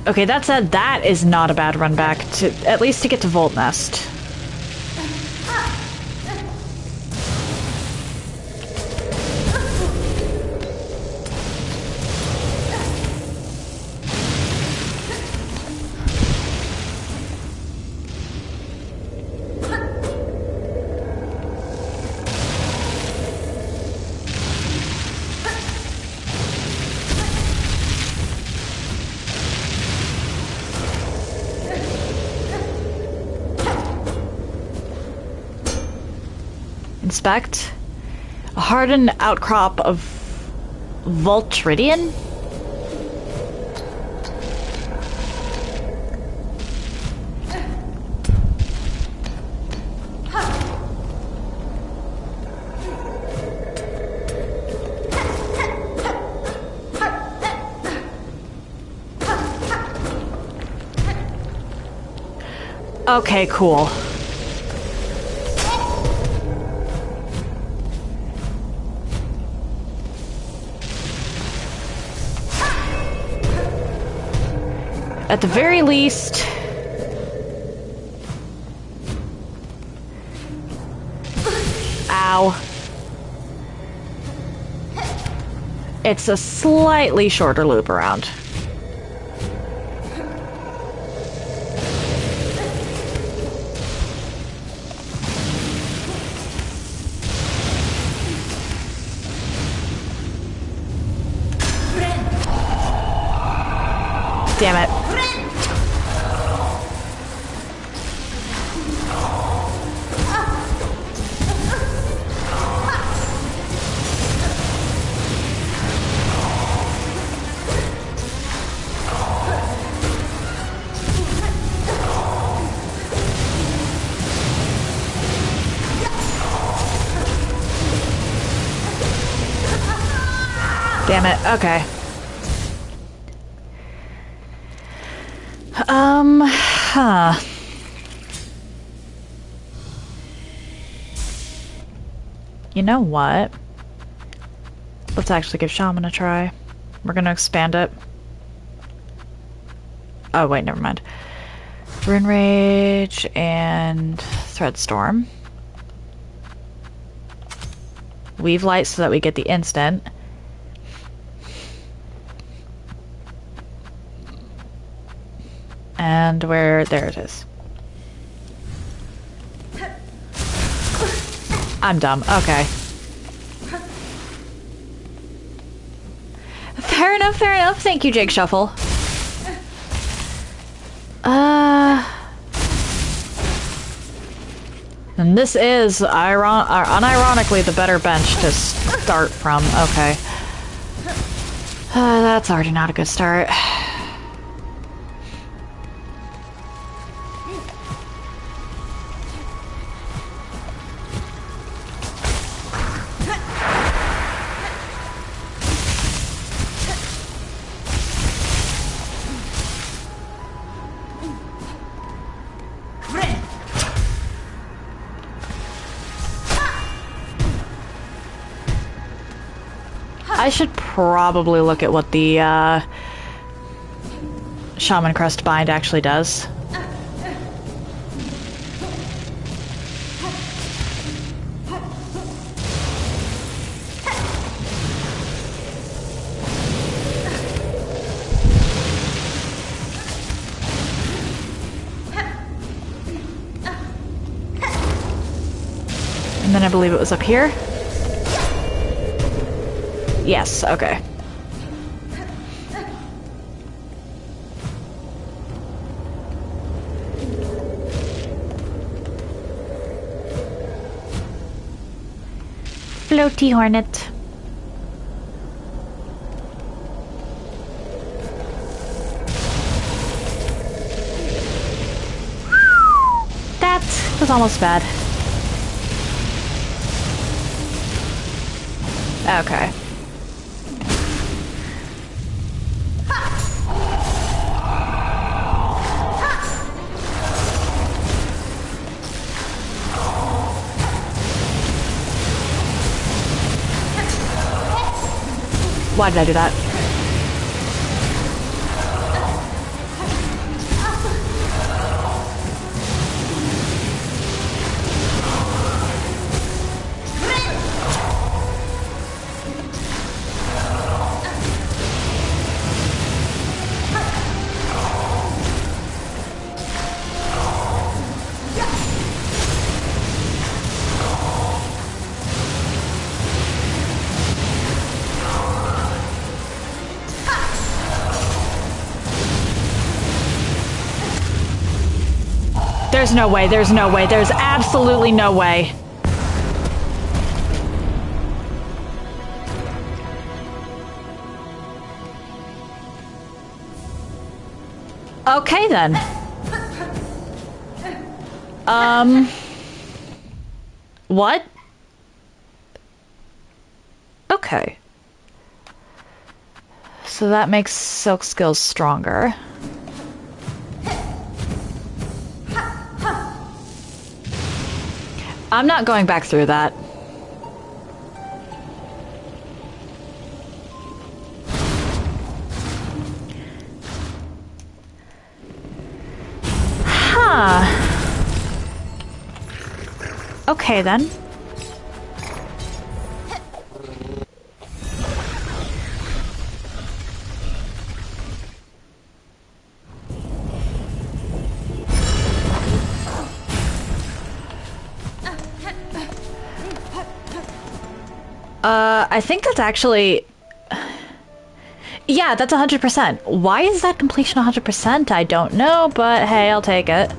Okay, that said, that is not a bad run back to at least to get to Volt Nest. Inspect. A hardened outcrop of Voltridian? Okay, cool. At the very least... Ow. It's a slightly shorter loop around. Damn it. Damn it, okay. Huh. You know what? Let's actually give Shaman a try. We're gonna expand it. Oh, wait, never mind. Rune Rage and Threadstorm. Weave Light so that we get the instant. And there it is. I'm dumb. Okay. Fair enough, fair enough. Thank you, Jake Shuffle. And this is unironically the better bench to start from. Okay. That's already not a good start. I should probably look at what the Shaman Crest Bind actually does. And then I believe it was up here. Yes, okay. Floaty Hornet. That was almost bad. Okay. Why did I do that? There's no way, there's no way, there's absolutely no way. Okay, then. What? Okay. So that makes silk skills stronger. I'm not going back through that. Huh. Okay, then. I think that's actually... Yeah, that's 100%. Why is that completion 100%? I don't know, but hey, I'll take it.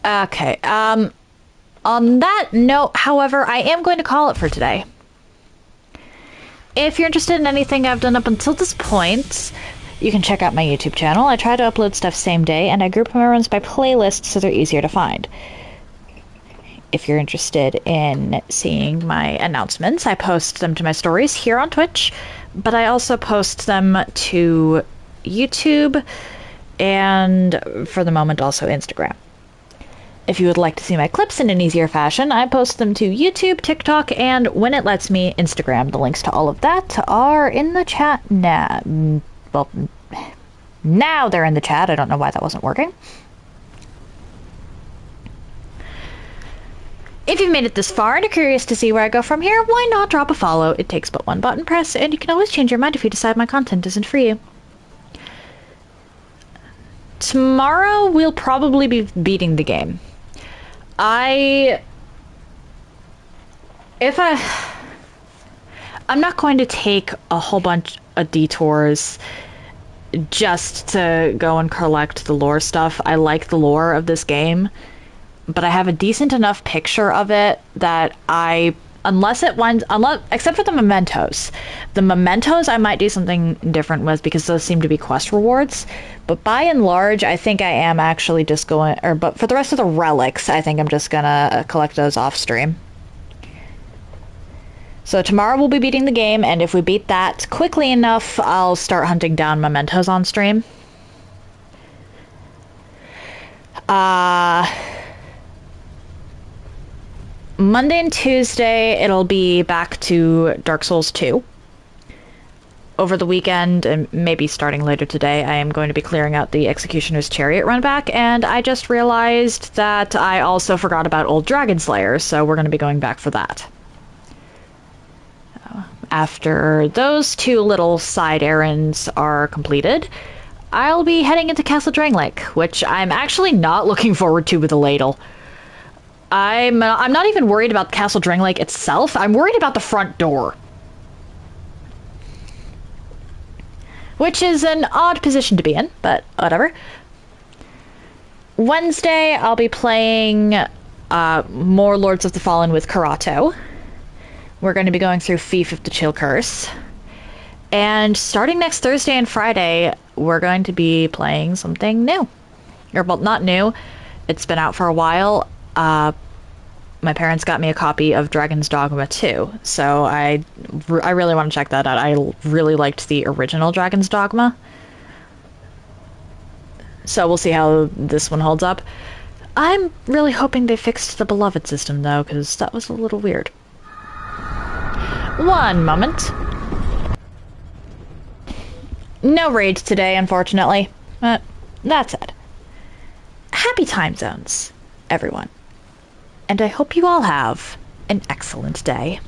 Okay, on that note, however, I am going to call it for today. If you're interested in anything I've done up until this point, you can check out my YouTube channel. I try to upload stuff same day, and I group my runs by playlist so they're easier to find. If you're interested in seeing my announcements, I post them to my stories here on Twitch, but I also post them to YouTube and, for the moment, also Instagram. If you would like to see my clips in an easier fashion, I post them to YouTube, TikTok, and when it lets me, Instagram. The links to all of that are in the chat now. Well, now they're in the chat. I don't know why that wasn't working. If you've made it this far and are curious to see where I go from here, why not drop a follow? It takes but one button press, and you can always change your mind if you decide my content isn't for you. Tomorrow, we'll probably be beating the game. I'm not going to take a whole bunch of detours just to go and collect the lore stuff. I like the lore of this game, but I have a decent enough picture of it that except for the mementos. The mementos I might do something different with because those seem to be quest rewards. But by and large, I think I am actually just going, but for the rest of the relics, I think I'm just gonna collect those off stream. So tomorrow we'll be beating the game, and if we beat that quickly enough, I'll start hunting down mementos on stream. Monday and Tuesday, it'll be back to Dark Souls 2. Over the weekend, and maybe starting later today, I am going to be clearing out the Executioner's Chariot run back, and I just realized that I also forgot about Old Dragon Slayer, so we're going to be going back for that. After those two little side errands are completed, I'll be heading into Castle Drangleic, which I'm actually not looking forward to with a ladle. I'm not even worried about Castle Drangleic itself. I'm worried about the front door. Which is an odd position to be in, but whatever. Wednesday, I'll be playing more Lords of the Fallen with Karato. We're going to be going through Fief of the Chill Curse. And starting next Thursday and Friday, we're going to be playing something new. Or, well, not new. It's been out for a while. My parents got me a copy of Dragon's Dogma 2, so I really want to check that out. I really liked the original Dragon's Dogma. So we'll see how this one holds up. I'm really hoping they fixed the Beloved system, though, because that was a little weird. One moment. No raids today, unfortunately. But that said, happy time zones, everyone. And I hope you all have an excellent day.